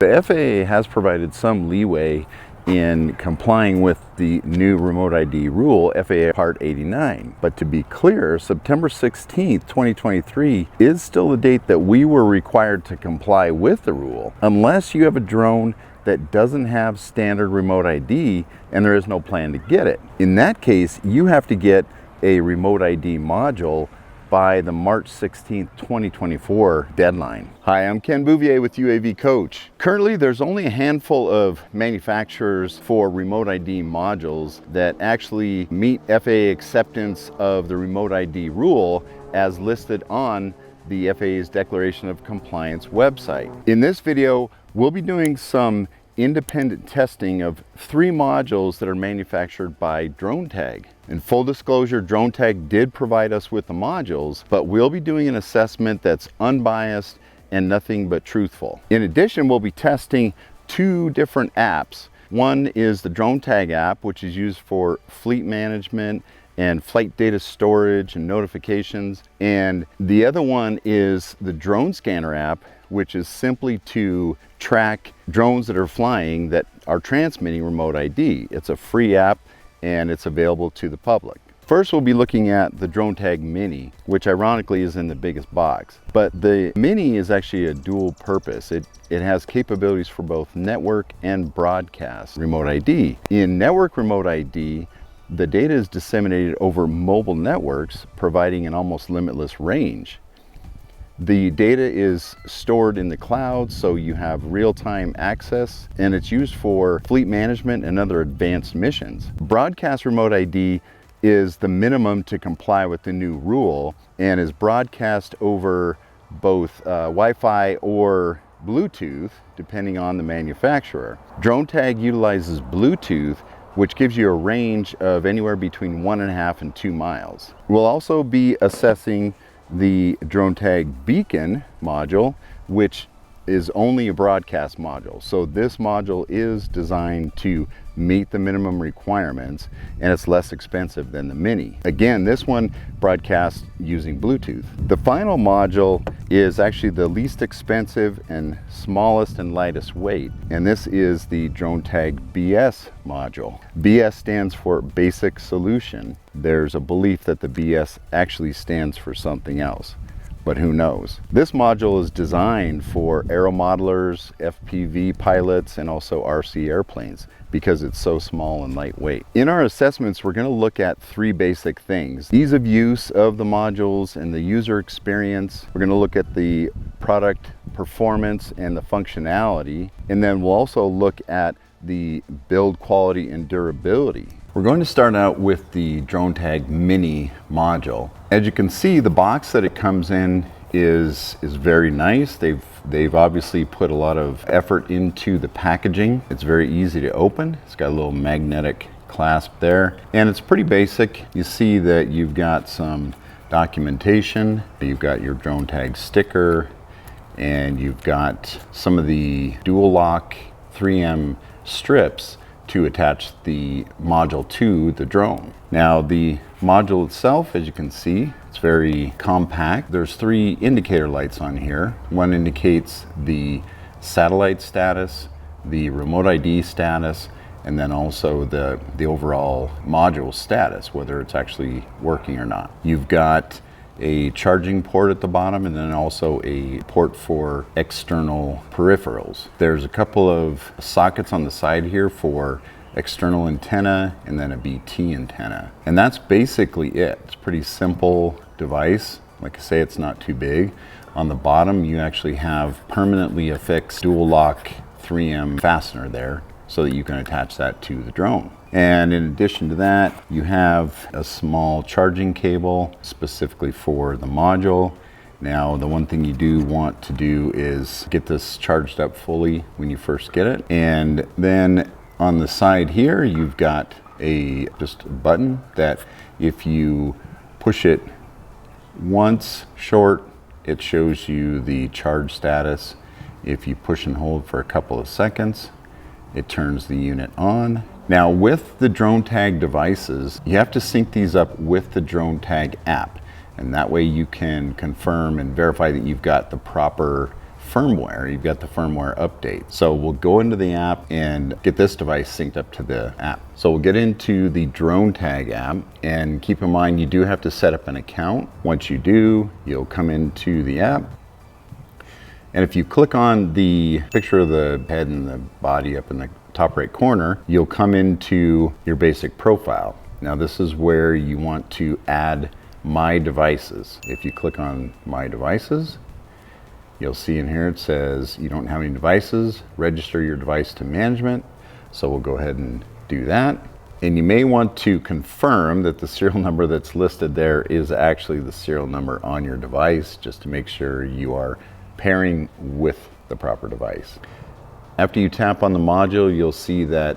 The FAA has provided some leeway in complying with the new remote ID rule, FAA Part 89. But to be clear, September 16th, 2023 is still the date that we were required to comply with the rule, unless you have a drone that doesn't have standard remote ID and there is no plan to get it. In that case, you have to get a remote ID module by the March 16th, 2024 deadline. Hi, I'm Ken Bouvier with UAV Coach. Currently, there's only a handful of manufacturers for remote ID modules that actually meet FAA acceptance of the remote ID rule as listed on the FAA's Declaration of Compliance website. In this video, we'll be doing some independent testing of 3 modules that are manufactured by Dronetag. In full disclosure, Dronetag did provide us with the modules, but we'll be doing an assessment that's unbiased and nothing but truthful. In addition, we'll be testing 2 different apps. One is the Dronetag app, which is used for fleet management and flight data storage and notifications. And the other one is the Drone Scanner app, which is simply to track drones that are flying that are transmitting remote ID. It's a free app and it's available to the public. First, we'll be looking at the Dronetag Mini, which ironically is in the biggest box. But the Mini is actually a dual purpose. It has capabilities for both network and broadcast remote ID. In network remote ID, the data is disseminated over mobile networks, providing an almost limitless range. The data is stored in the cloud, so you have real-time access, and it's used for fleet management and other advanced missions. Broadcast remote ID is the minimum to comply with the new rule and is broadcast over both Wi-Fi or Bluetooth, depending on the manufacturer. Dronetag utilizes Bluetooth, which gives you a range of anywhere between 1.5 and 2 miles. We'll also be assessing the Dronetag Beacon module, which is only a broadcast module. So this module is designed to meet the minimum requirements, and it's less expensive than the Mini. Again, this one broadcasts using Bluetooth. The final module is actually the least expensive and smallest and lightest weight, and this is the Dronetag BS module. BS stands for Basic Solution. There's a belief that the BS actually stands for something else, but who knows? This module is designed for aero modelers, FPV pilots, and also RC airplanes because it's so small and lightweight. In our assessments, we're going to look at 3 basic things: ease of use of the modules and the user experience. We're going to look at the product performance and the functionality, and then we'll also look at the build quality and durability. We're going to start out with the Dronetag Mini module. As you can see, the box that it comes in is very nice. They've obviously put a lot of effort into the packaging. It's very easy to open. It's got a little magnetic clasp there, and it's pretty basic. You see that you've got some documentation. You've got your Dronetag sticker, and you've got some of the dual lock 3M strips to attach the module to the drone. Now, the module itself, as you can see, it's very compact. There's 3 indicator lights on here. One indicates the satellite status, the remote ID status, and then also the overall module status, whether it's actually working or not. You've got a charging port at the bottom, and then also a port for external peripherals. There's a couple of sockets on the side here for external antenna and then a BT antenna. And that's basically it. It's a pretty simple device. Like I say, it's not too big. On the bottom, you actually have permanently affixed dual lock 3M fastener there so that you can attach that to the drone. And in addition to that, you have a small charging cable specifically for the module. Now, the one thing you do want to do is get this charged up fully when you first get it. And then on the side here, you've got just a button that if you push it once short, it shows you the charge status. If you push and hold for a couple of seconds, it turns the unit on. Now, with the Dronetag devices, you have to sync these up with the Dronetag app, and that way you can confirm and verify that you've got the proper firmware. You've got the firmware update. So we'll go into the app and get this device synced up to the app. So we'll get into the Dronetag app, and keep in mind you do have to set up an account. Once you do, you'll come into the app. And if you click on the picture of the head and the body up in the top right corner, you'll come into your basic profile. Now this is where you want to add My Devices. If you click on My Devices, you'll see in here it says you don't have any devices, register your device to management. So we'll go ahead and do that. And you may want to confirm that the serial number that's listed there is actually the serial number on your device, just to make sure you are pairing with the proper device. After you tap on the module, you'll see that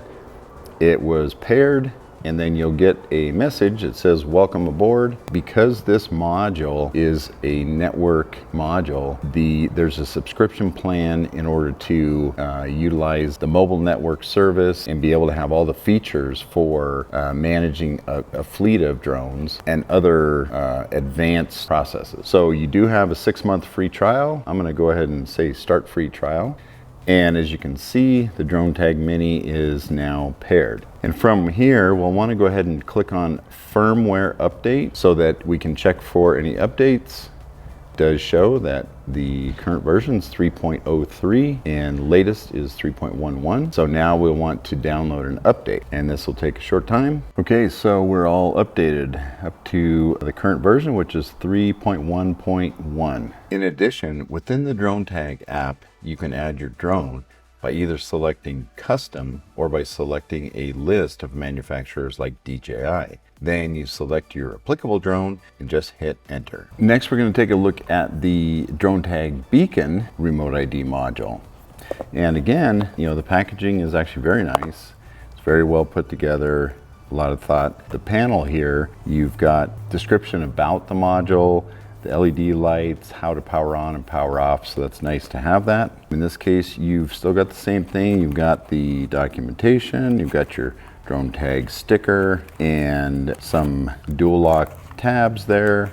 it was paired, and then you'll get a message that says welcome aboard. Because this module is a network module, there's a subscription plan in order to utilize the mobile network service and be able to have all the features for managing a fleet of drones and other advanced processes. So you do have a 6-month free trial. I'm gonna go ahead and say start free trial. And as you can see, the Dronetag Mini is now paired. And from here, we'll want to go ahead and click on firmware update so that we can check for any updates. It does show that the current version is 3.03 and latest is 3.11. So now we'll want to download an update, and this will take a short time. Okay, so we're all updated up to the current version, which is 3.1.1. In addition, within the Dronetag app, you can add your drone by either selecting custom or by selecting a list of manufacturers like DJI. Then you select your applicable drone and just hit enter. Next, we're going to take a look at the Dronetag Beacon remote ID module. And again, the packaging is actually very nice. It's very well put together, a lot of thought. The panel here, you've got description about the module, the LED lights, how to power on and power off, so that's nice to have that. In this case, you've still got the same thing. You've got the documentation, you've got your Dronetag sticker, and some dual lock tabs there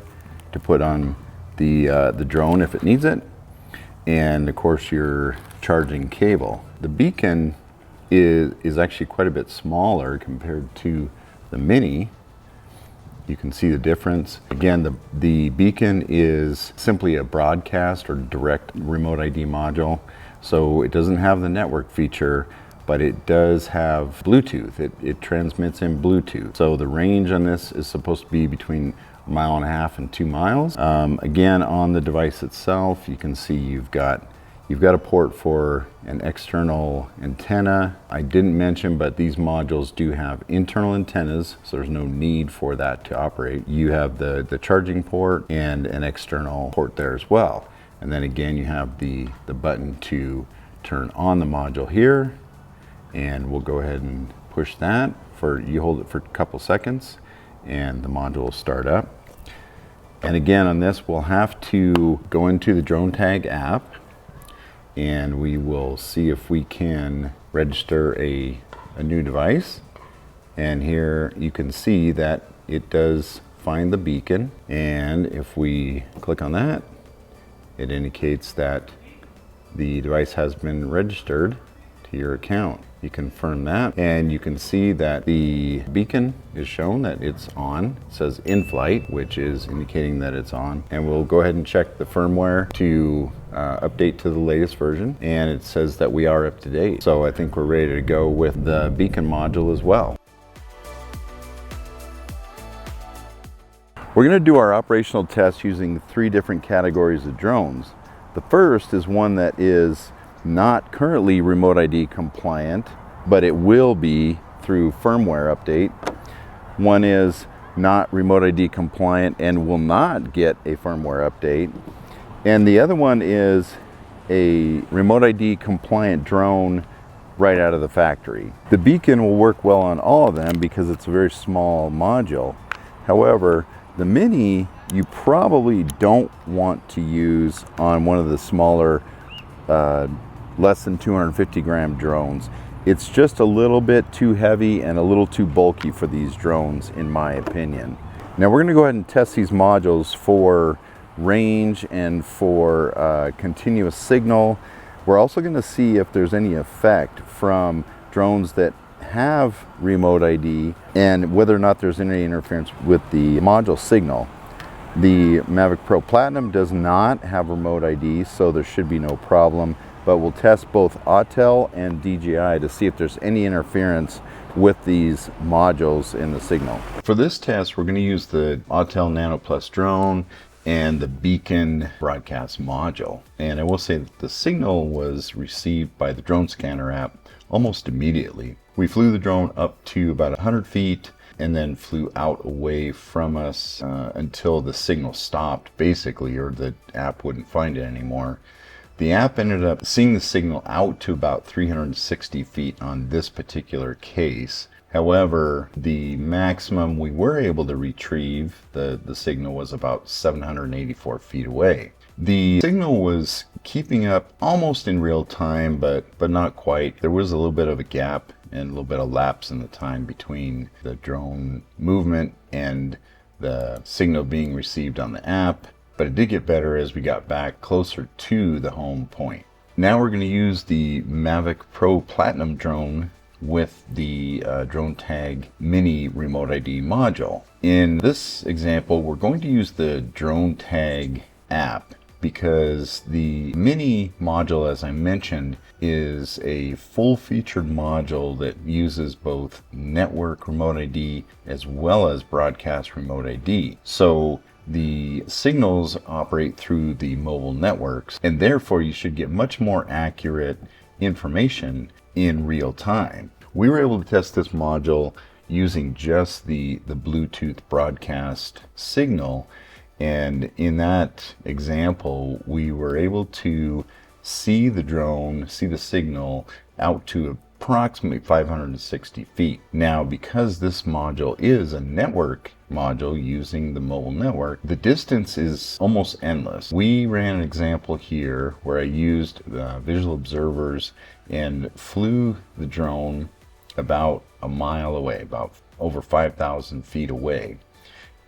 to put on the drone if it needs it, and of course your charging cable. The Beacon is actually quite a bit smaller compared to the Mini. You can see the difference. Again, the Beacon is simply a broadcast or direct remote ID module. So it doesn't have the network feature, but it does have Bluetooth. It transmits in Bluetooth. So the range on this is supposed to be between 1.5 miles and 2 miles. Again, on the device itself, you can see you've got a port for an external antenna. I didn't mention, but these modules do have internal antennas, so there's no need for that to operate. You have the charging port and an external port there as well. And then again, you have the button to turn on the module here, and we'll go ahead and push that. You hold it for a couple seconds and the module will start up. And again, on this, we'll have to go into the Dronetag app, and we will see if we can register a new device. And here you can see that it does find the Beacon, and if we click on that, it indicates that the device has been registered to your account. You confirm that, and you can see that the Beacon is shown that it's on. It says in flight, which is indicating that it's on. And we'll go ahead and check the firmware to update to the latest version, and it says that we are up to date. So I think we're ready to go with the Beacon module as well. We're going to do our operational test using 3 different categories of drones. The first is one that is not currently remote ID compliant, but it will be through firmware update. One is not remote ID compliant and will not get a firmware update. And the other one is a remote ID compliant drone right out of the factory. The Beacon will work well on all of them because it's a very small module. However, the Mini, you probably don't want to use on one of the smaller less than 250 gram drones. It's just a little bit too heavy and a little too bulky for these drones, in my opinion. Now we're going to go ahead and test these modules for range and for continuous signal. We're also going to see if there's any effect from drones that have remote ID and whether or not there's any interference with the module signal. The Mavic Pro Platinum does not have remote ID, so there should be no problem, but we'll test both Autel and DJI to see if there's any interference with these modules in the signal. For this test, we're going to use the Autel Nano Plus drone and the Beacon broadcast module. And I will say that the signal was received by the drone scanner app almost immediately. We flew the drone up to about 100 feet and then flew out away from us until the signal stopped, basically, or the app wouldn't find it anymore. The app ended up seeing the signal out to about 360 feet on this particular case. However, the maximum we were able to retrieve, the signal, was about 784 feet away. The signal was keeping up almost in real time, but not quite. There was a little bit of a gap and a little bit of lapse in the time between the drone movement and the signal being received on the app. But it did get better as we got back closer to the home point. Now we're going to use the Mavic Pro Platinum drone with the Dronetag Mini remote ID module. In this example, we're going to use the Dronetag app because the Mini module, as I mentioned, is a full-featured module that uses both network remote ID as well as broadcast remote ID. So the signals operate through the mobile networks, and therefore you should get much more accurate information in real time. We were able to test this module using just the Bluetooth broadcast signal, and in that example we were able to see the drone, see the signal out to approximately 560 feet. Now, because this module is a network module using the mobile network, the distance is almost endless. We ran an example here where I used visual observers and flew the drone about a mile away, about over 5,000 feet away.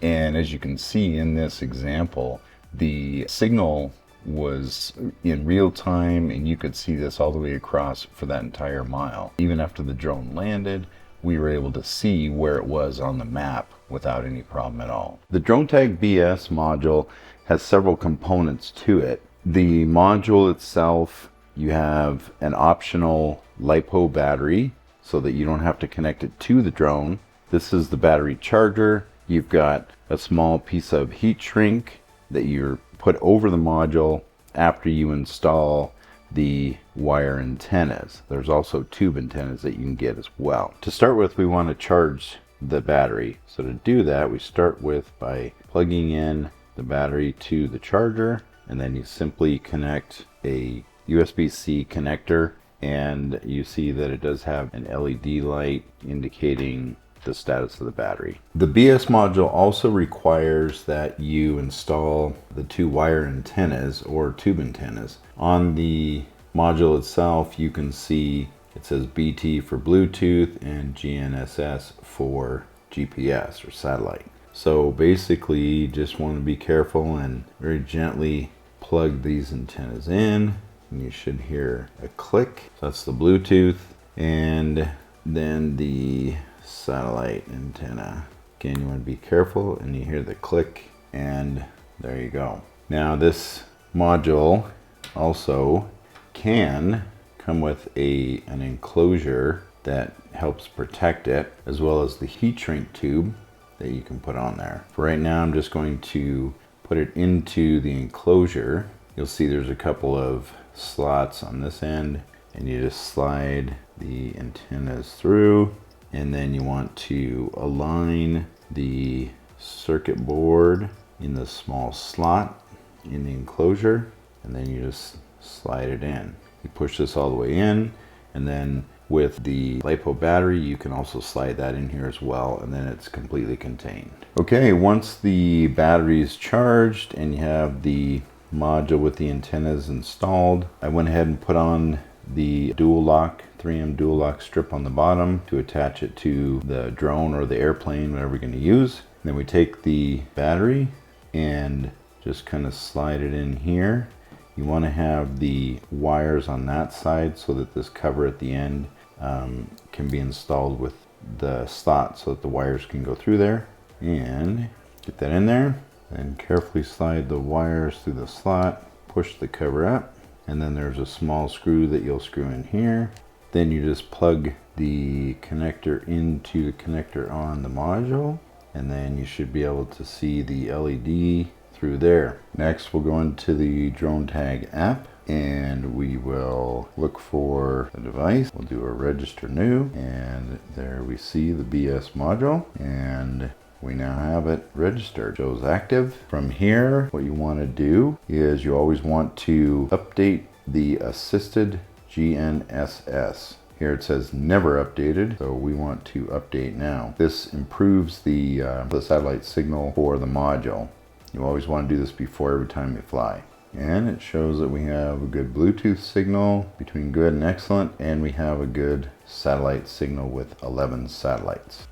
And as you can see in this example, the signal was in real time, and you could see this all the way across for that entire mile. Even after the drone landed, we were able to see where it was on the map without any problem at all. The Dronetag BS module has several components to it. The module itself, you have an optional LiPo battery so that you don't have to connect it to the drone. This is the battery charger. You've got a small piece of heat shrink that you're put over the module after you install the wire antennas. There's also tube antennas that you can get as well. To start with, we want to charge the battery. So to do that, we start with by plugging in the battery to the charger, and then you simply connect a USB-C connector, and you see that it does have an LED light indicating the status of the battery. The BS module also requires that you install the two wire antennas or tube antennas. On the module itself, you can see it says BT for Bluetooth and GNSS for GPS or satellite. So basically, just want to be careful and very gently plug these antennas in, and you should hear a click. So that's the Bluetooth, and then the satellite antenna. Again, you want to be careful, and you hear the click, and there you go. Now this module also can come with an enclosure that helps protect it, as well as the heat shrink tube that you can put on there. For right now, I'm just going to put it into the enclosure. You'll see there's a couple of slots on this end, and you just slide the antennas through, and then you want to align the circuit board in the small slot in the enclosure, and then you just slide it in. You push this all the way in, and then with the LiPo battery, you can also slide that in here as well, and then it's completely contained. Okay, once the battery is charged and you have the module with the antennas installed, I went ahead and put on the dual lock, 3M dual lock strip on the bottom to attach it to the drone or the airplane, whatever we're going to use. And then we take the battery and just kind of slide it in here. You want to have the wires on that side so that this cover at the end can be installed with the slot so that the wires can go through there. And get that in there, and carefully slide the wires through the slot, push the cover up, and then there's a small screw that you'll screw in here. Then you just plug the connector into the connector on the module, and then you should be able to see the LED through there. Next, we'll go into the Dronetag app, and we will look for the device. We'll do a register new, and there we see the BS module, and we now have it registered. It shows active. From here, what you want to do is you always want to update the assisted GNSS. Here it says never updated, so we want to update now. This improves the satellite signal for the module. You always want to do this before every time you fly. And it shows that we have a good Bluetooth signal between good and excellent, and we have a good satellite signal with 11 satellites.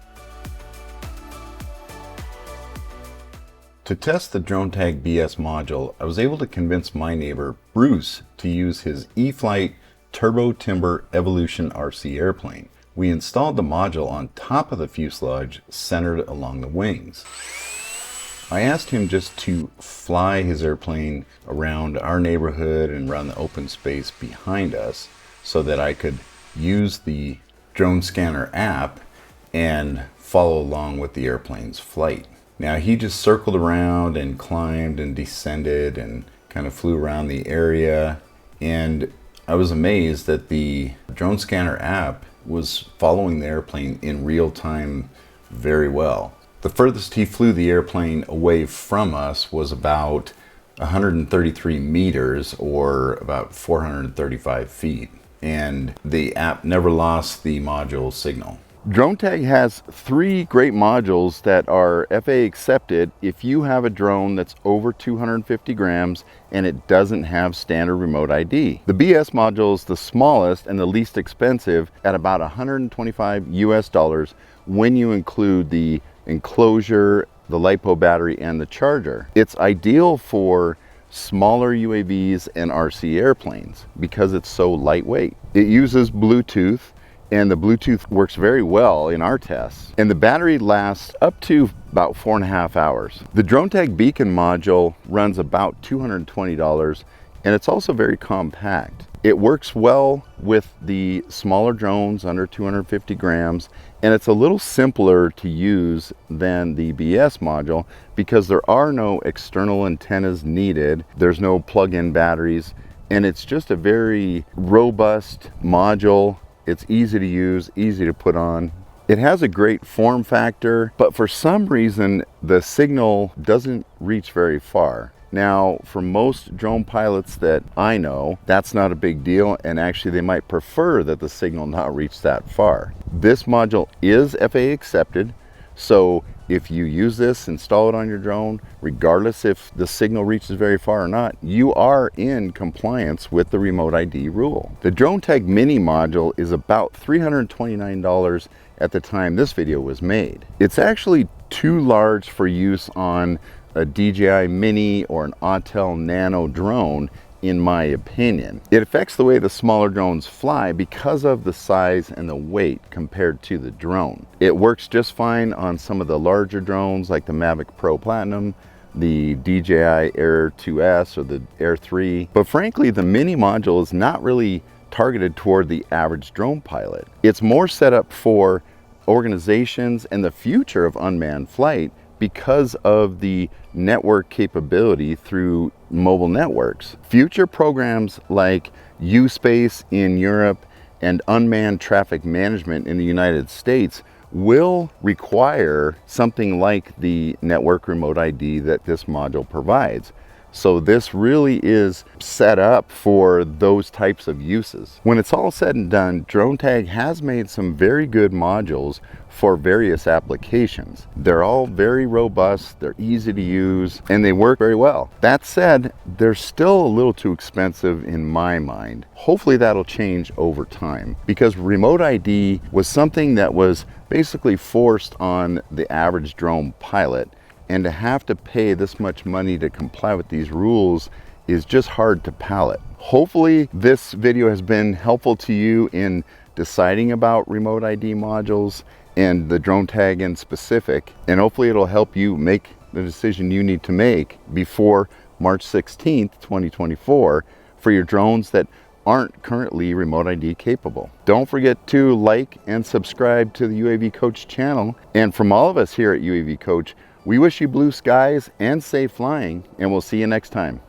To test the Dronetag BS module, I was able to convince my neighbor Bruce to use his E-Flight Turbo Timber Evolution RC airplane. We installed the module on top of the fuselage, centered along the wings. I asked him just to fly his airplane around our neighborhood and around the open space behind us so that I could use the drone scanner app and follow along with the airplane's flight. Now he just circled around and climbed and descended and kind of flew around the area, and I was amazed that the drone scanner app was following the airplane in real time very well. The furthest he flew the airplane away from us was about 133 meters, or about 435 feet, and the app never lost the module signal. Dronetag has 3 great modules that are FAA accepted if you have a drone that's over 250 grams and it doesn't have standard remote ID. The BS module is the smallest and the least expensive at about $125 US when you include the enclosure, the LiPo battery, and the charger. It's ideal for smaller UAVs and RC airplanes because it's so lightweight. It uses Bluetooth, and the Bluetooth works very well in our tests, and the battery lasts up to about 4.5 hours. The Dronetag Beacon module runs about $220, and it's also very compact. It works well with the smaller drones under 250 grams, and it's a little simpler to use than the BS module because there are no external antennas needed, there's no plug-in batteries, and it's just a very robust module. It's easy to use, easy to put on. It has a great form factor, but for some reason, the signal doesn't reach very far. Now, for most drone pilots that I know, that's not a big deal, and actually they might prefer that the signal not reach that far. This module is FAA accepted, so if you use this, install it on your drone, regardless if the signal reaches very far or not, you are in compliance with the remote ID rule. The Dronetag Mini module is about $329 at the time this video was made. It's actually too large for use on a DJI Mini or an Autel Nano drone, in my opinion. It affects the way the smaller drones fly because of the size and the weight compared to the drone. It works just fine on some of the larger drones like the Mavic Pro Platinum, the DJI Air 2S or the Air 3, but frankly the Mini module is not really targeted toward the average drone pilot. It's more set up for organizations and the future of unmanned flight because of the network capability through mobile networks. Future programs like U-Space in Europe and unmanned traffic management in the United States will require something like the network remote ID that this module provides. So this really is set up for those types of uses. When it's all said and done, Dronetag has made some very good modules for various applications. They're all very robust, they're easy to use, and they work very well. That said, they're still a little too expensive in my mind. Hopefully that'll change over time, because remote ID was something that was basically forced on the average drone pilot, and to have to pay this much money to comply with these rules is just hard to palate. Hopefully this video has been helpful to you in deciding about remote ID modules and the Dronetag in specific, and hopefully it'll help you make the decision you need to make before March 16th, 2024 for your drones that aren't currently remote ID capable. Don't forget to like and subscribe to the UAV Coach channel. And from all of us here at UAV Coach, we wish you blue skies and safe flying, and we'll see you next time.